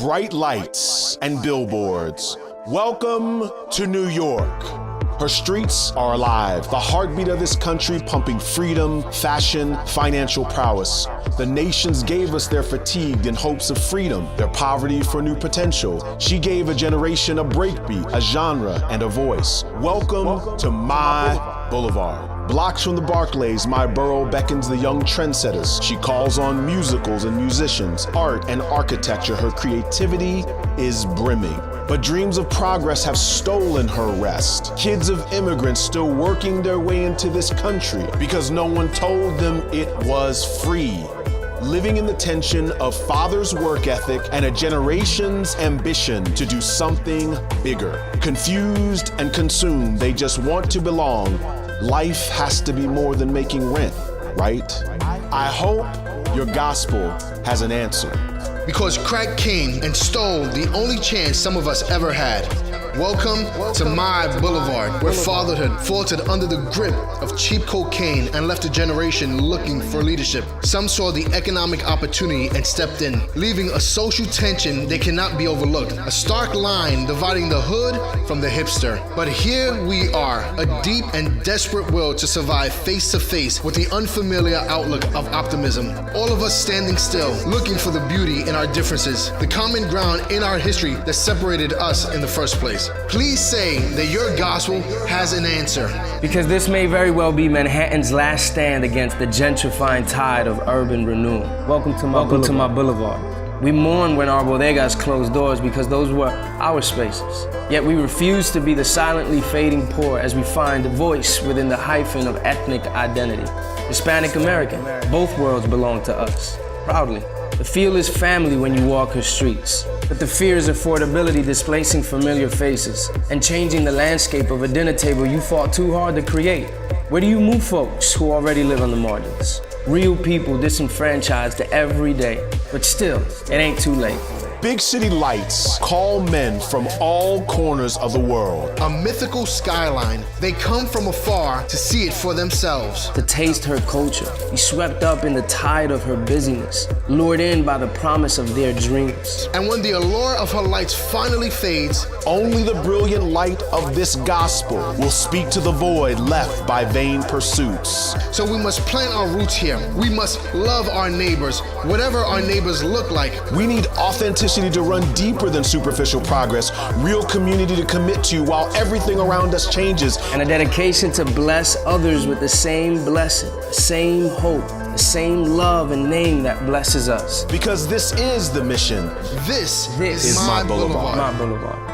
bright lights, and billboards. Welcome to New York. Her streets are alive, the heartbeat of this country pumping freedom, fashion, financial prowess. The nations gave us their fatigue in hopes of freedom, their poverty for new potential. She gave a generation a breakbeat, a genre, and a voice. Welcome to my Boulevard. Blocks from the Barclays, my borough beckons the young trendsetters. She calls on musicals and musicians, art and architecture. Her creativity is brimming. But dreams of progress have stolen her rest. Kids of immigrants still working their way into this country because no one told them it was free. Living in the tension of father's work ethic and a generation's ambition to do something bigger. Confused and consumed, they just want to belong. Life has to be more than making rent, right? I hope your gospel has an answer. Because crack came and stole the only chance some of us ever had. Welcome to my Boulevard, where fatherhood faltered under the grip of cheap cocaine and left a generation looking for leadership. Some saw the economic opportunity and stepped in, leaving a social tension that cannot be overlooked, a stark line dividing the hood from the hipster. But here we are, a deep and desperate will to survive face to face with the unfamiliar outlook of optimism. All of us standing still, looking for the beauty in our differences, the common ground in our history that separated us in the first place. Please say that your gospel has an answer. Because this may very well be Manhattan's last stand against the gentrifying tide of urban renewal. Welcome to my Boulevard. We mourn when our bodegas closed doors because those were our spaces. Yet we refuse to be the silently fading poor as we find a voice within the hyphen of ethnic identity. Hispanic American, both worlds belong to us, proudly. The feel is family when you walk her streets, but the fear is affordability displacing familiar faces and changing the landscape of a dinner table you fought too hard to create. Where do you move folks who already live on the margins? Real people disenfranchised every day, but still, it ain't too late. Big city lights call men from all corners of the world. A mythical skyline. They come from afar to see it for themselves. To taste her culture, be swept up in the tide of her busyness, lured in by the promise of their dreams. And when the allure of her lights finally fades, only the brilliant light of this gospel will speak to the void left by vain pursuits. So we must plant our roots here. We must love our neighbors, whatever our neighbors look like. We need authenticity to run deeper than superficial progress, real community to commit to while everything around us changes. And a dedication to bless others with the same blessing, the same hope, the same love and name that blesses us. Because this is the mission. This is my Boulevard. My Boulevard.